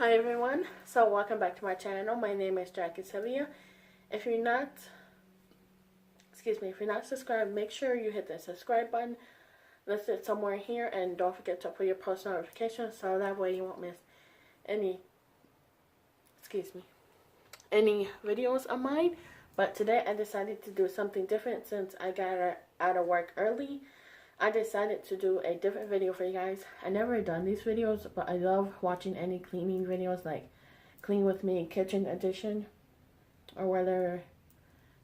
Hi everyone, so welcome back to my channel. My name is Jackie Sylvia. If you're not subscribed, make sure you hit the subscribe button listed somewhere here, and don't forget to put your post notifications so that way you won't miss any videos of mine. But today I decided to do something different since I got out of work early. I decided to do a different video for you guys. I never done these videos, but I love watching any cleaning videos like Clean With Me Kitchen Edition, or whether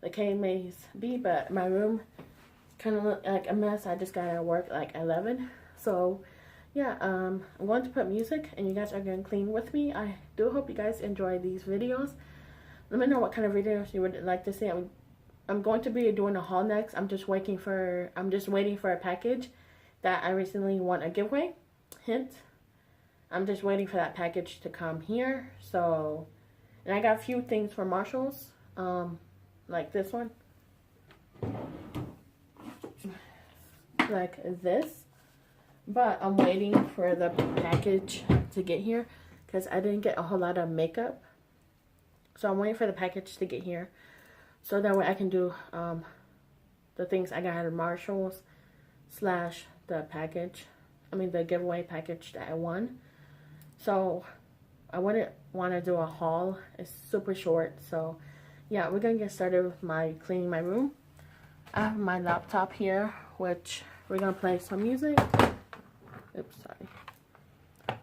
the K may be, but my room kind of looked like a mess. I just got out of work like 11. So yeah, I'm going to put music and you guys are going to clean with me. I do hope you guys enjoy these videos. Let me know what kind of videos you would like to see. I'm going to be doing a haul next. I'm just waiting for a package that I recently won a giveaway. Hint, I'm just waiting for that package to come here. So, and I got a few things from Marshalls, like this one, like this. But I'm waiting for the package to get here because I didn't get a whole lot of makeup. So I'm waiting for the package to get here, so that way I can do the things I got at Marshalls / the package. The giveaway package that I won. So I wouldn't want to do a haul. It's super short. So yeah, we're gonna get started with my cleaning my room. I have my laptop here, which we're gonna play some music. Oops, sorry.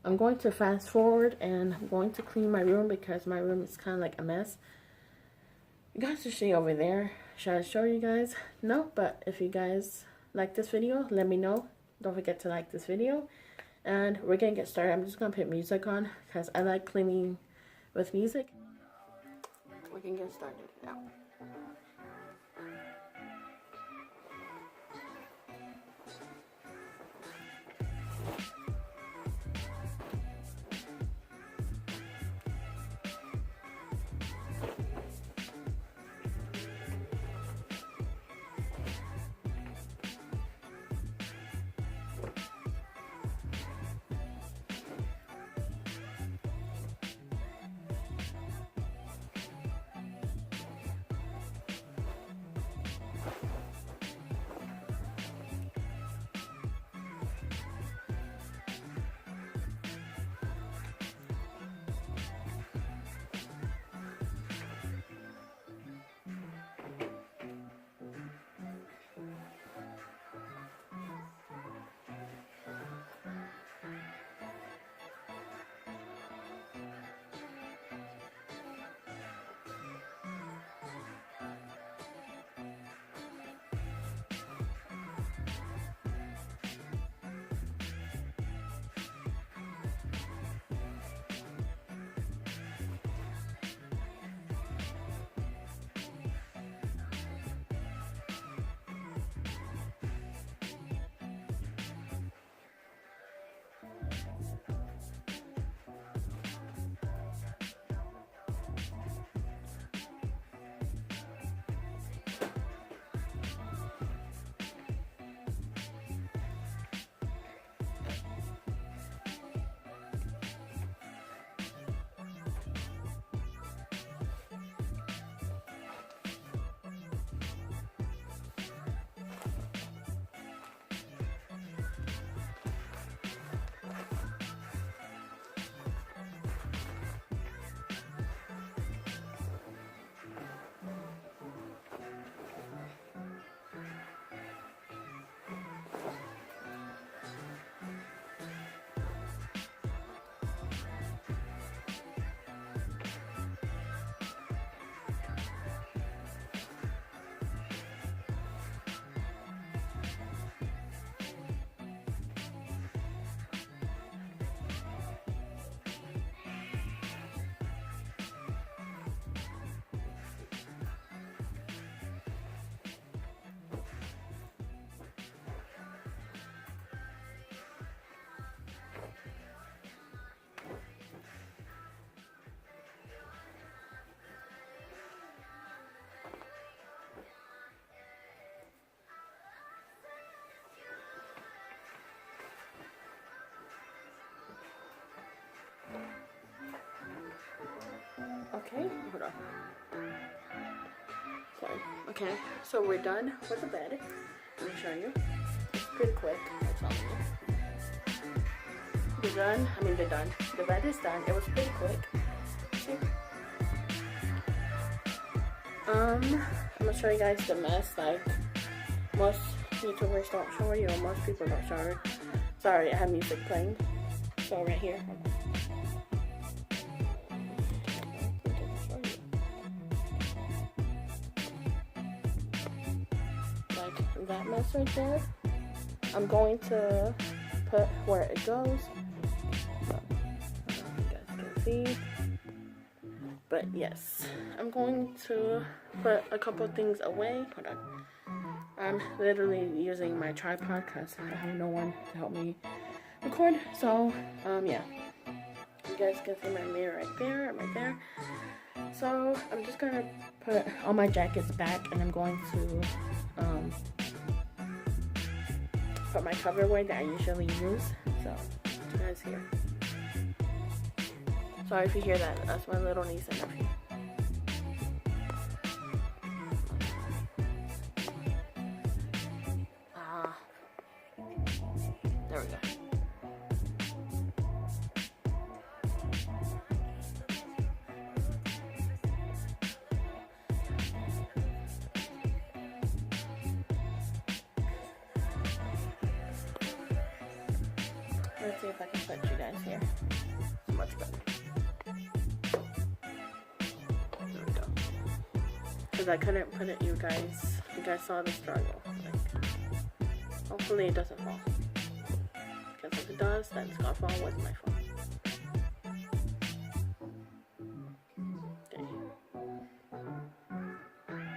I'm going to fast forward and I'm going to clean my room because my room is kind of like a mess. You guys should see over there. Should I show you guys? No, but if you guys like this video, let me know. Don't forget to like this video. And we're going to get started. I'm just going to put music on because I like cleaning with music. We can get started now. Okay, hold on. Sorry. Okay, so we're done with the bed. Let me show you. It's pretty quick. That's all. We're done. I mean, they're done. The bed is done. It was pretty quick. Okay. I'm gonna show you guys the mess. Like most YouTubers don't show you, or most people don't show you. Sorry, I have music playing. So right here. Like that mess right there. I'm going to put where it goes. So, I don't know if you guys can see. But yes, I'm going to put a couple things away. Hold on. I'm literally using my tripod because I have no one to help me record. So, yeah. You guys can see my mirror right there. So, I'm just going to put all my jackets back, and I'm going to put my cover away that I usually use. So, you guys hear. Sorry if you hear that. That's my little niece and nephew. There we go. Let's see if I can put you guys here. Much better. There we go. Because I couldn't put it, you guys saw the struggle. Like, hopefully it doesn't fall. Because if it does, then it's gonna fall with my phone.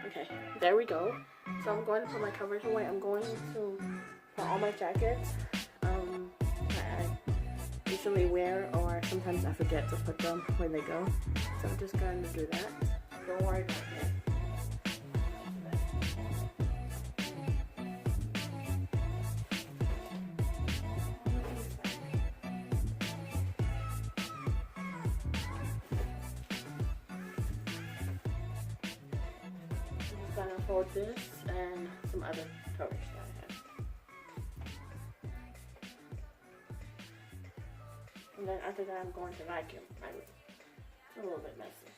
Okay, there we go. So I'm going to put my covers away. I'm going to put all my jackets that I usually wear, or sometimes I forget to put them where they go. So I'm just going to do that. Don't worry about it. I'm gonna fold this and some other covers that I have. And then after that, I'm going to vacuum my room. It's a little bit messy.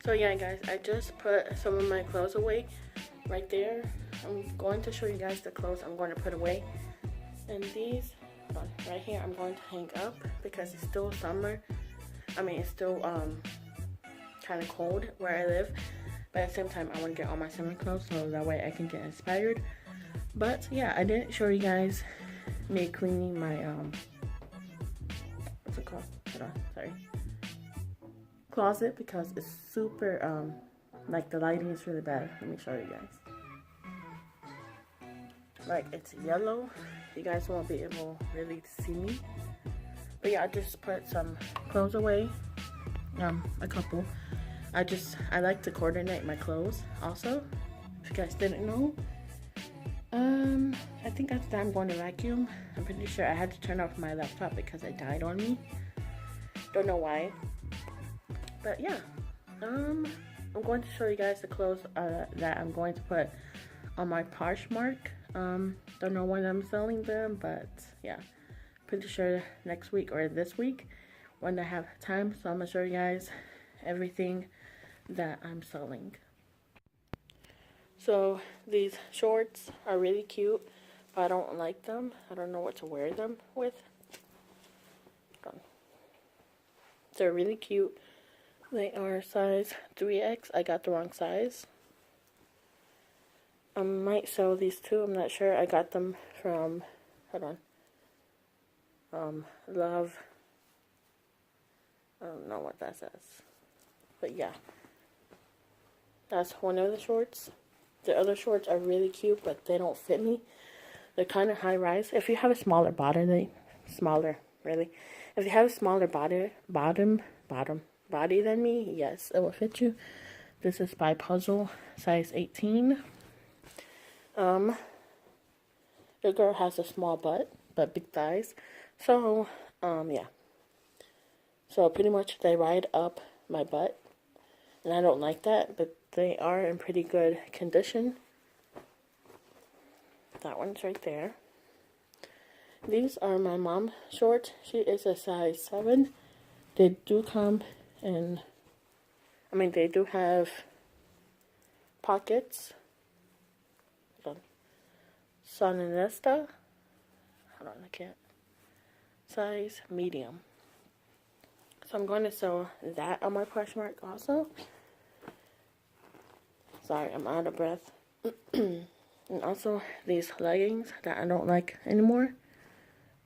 So yeah, guys, I just put some of my clothes away right there. I'm going to show you guys the clothes I'm going to put away. And these, right here, I'm going to hang up because it's still summer. I mean, it's still kind of cold where I live. But at the same time, I want to get all my summer clothes so that way I can get inspired. But yeah, I didn't show you guys me cleaning my, what's it called? Hold on, sorry. Closet because it's super Like, the lighting is really bad. Let me show you guys. Like, it's yellow. You guys won't be able really to see me. But yeah, I just put some clothes away. A couple. I like to coordinate my clothes also. If you guys didn't know. I think after I'm going to vacuum. I'm pretty sure I had to turn off my laptop because it died on me. Don't know why. But yeah. I'm going to show you guys the clothes that I'm going to put on my Poshmark. Don't know when I'm selling them, but yeah, pretty sure next week or this week when I have time. So I'm gonna show you guys everything that I'm selling. So these shorts are really cute, but I don't like them. I don't know what to wear them with. They're really cute. They are size 3X. I got the wrong size. I might sell these too. I'm not sure. I got them from, hold on, Love. I don't know what that says. But yeah. That's one of the shorts. The other shorts are really cute, but they don't fit me. They're kind of high rise. If you have a smaller body, if you have a smaller body than me, yes, it will fit you. This is by Puzzle, size 18. The girl has a small butt, but big thighs. So, yeah. So pretty much they ride up my butt. And I don't like that, but they are in pretty good condition. That one's right there. These are my mom's shorts. She is a size 7. They do come in, they do have pockets. Hold on. Sonesta. Hold on, I can't. Size medium. So I'm going to sell that on my Poshmark also. Sorry, I'm out of breath. And also these leggings that I don't like anymore.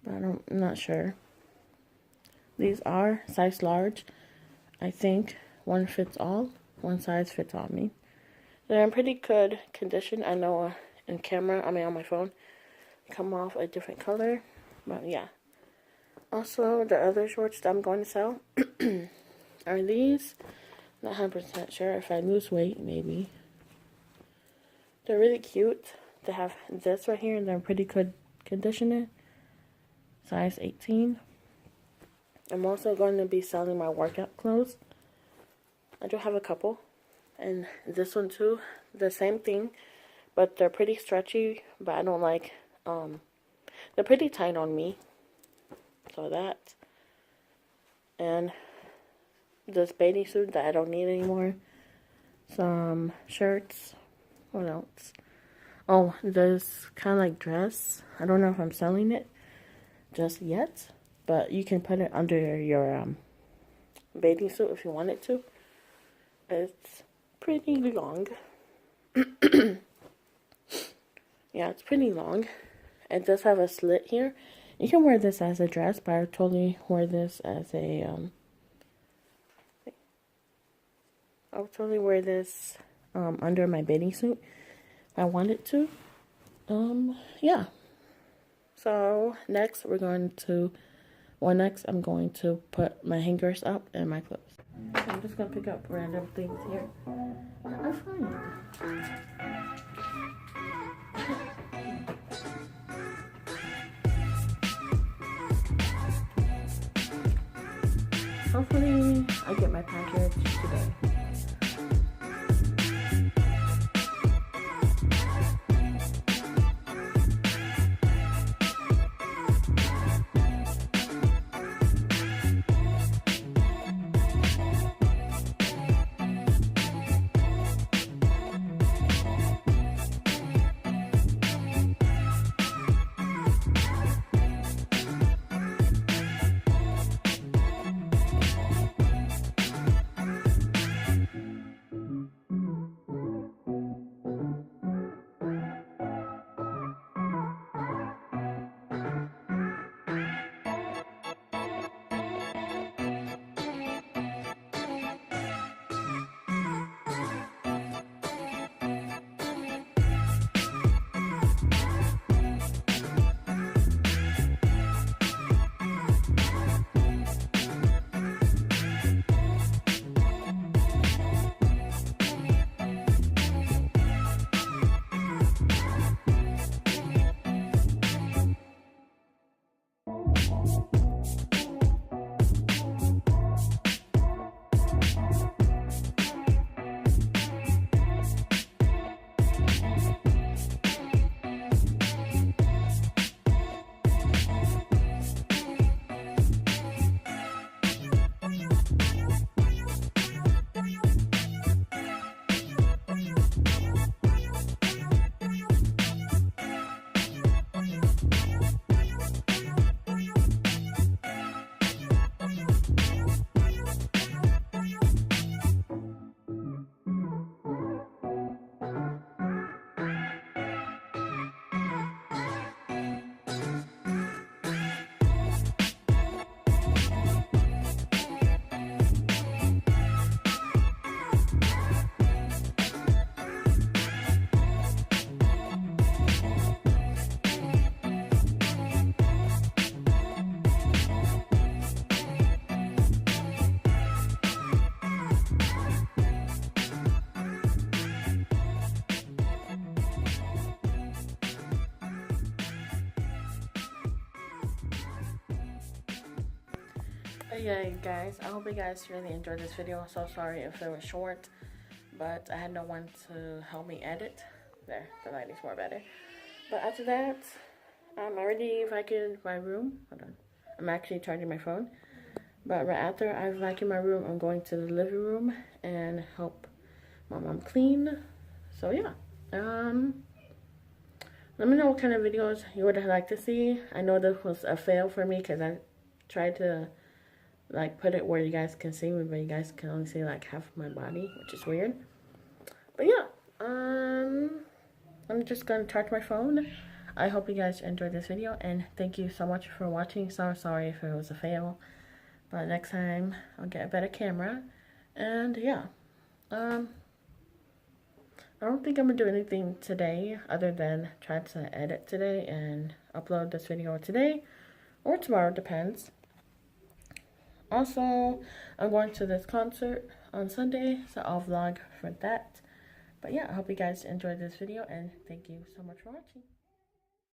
But I'm not sure. These are size large. I think one fits all. One size fits all me. They're in pretty good condition. I know in camera, on my phone, they come off a different color. But yeah. Also, the other shorts that I'm going to sell are these. Not 100% sure. If I lose weight, maybe. They're really cute. They have this right here, and they're in pretty good condition. Size 18. I'm also going to be selling my workout clothes. I do have a couple. And this one too. The same thing. But they're pretty stretchy. But I don't like, they're pretty tight on me. So that. And this bathing suit that I don't need anymore. Some shirts. What else? Oh, this kind of like dress. I don't know if I'm selling it just yet. But you can put it under your bathing suit if you wanted to. It's pretty long. Yeah, it's pretty long. It does have a slit here. You can wear this as a dress, but I would totally wear this as a, I would totally wear this under my bathing suit if I wanted to. Yeah. So, next I'm going to put my hangers up and my clothes. I'm just going to pick up random things here. I'm fine. Hopefully, I get my package today. yeah, guys, I hope you guys really enjoyed this video. So sorry if it was short, but I had no one to help me edit. There, the lighting's more better. But after that, I'm already vacuumed my room. Hold on. I'm actually charging my phone. But right after I vacuum my room, I'm going to the living room and help my mom clean. So yeah. Let me know what kind of videos you would like to see. I know this was a fail for me because I tried to like put it where you guys can see me, but you guys can only see like half of my body, which is weird. But yeah, I'm just gonna charge my phone. I hope you guys enjoyed this video, and thank you so much for watching. So sorry if it was a fail, but next time I'll get a better camera. And yeah, I don't think I'm gonna do anything today other than try to edit today and upload this video today or tomorrow, depends. Also, I'm going to this concert on Sunday, so I'll vlog for that. But yeah, I hope you guys enjoyed this video, and thank you so much for watching.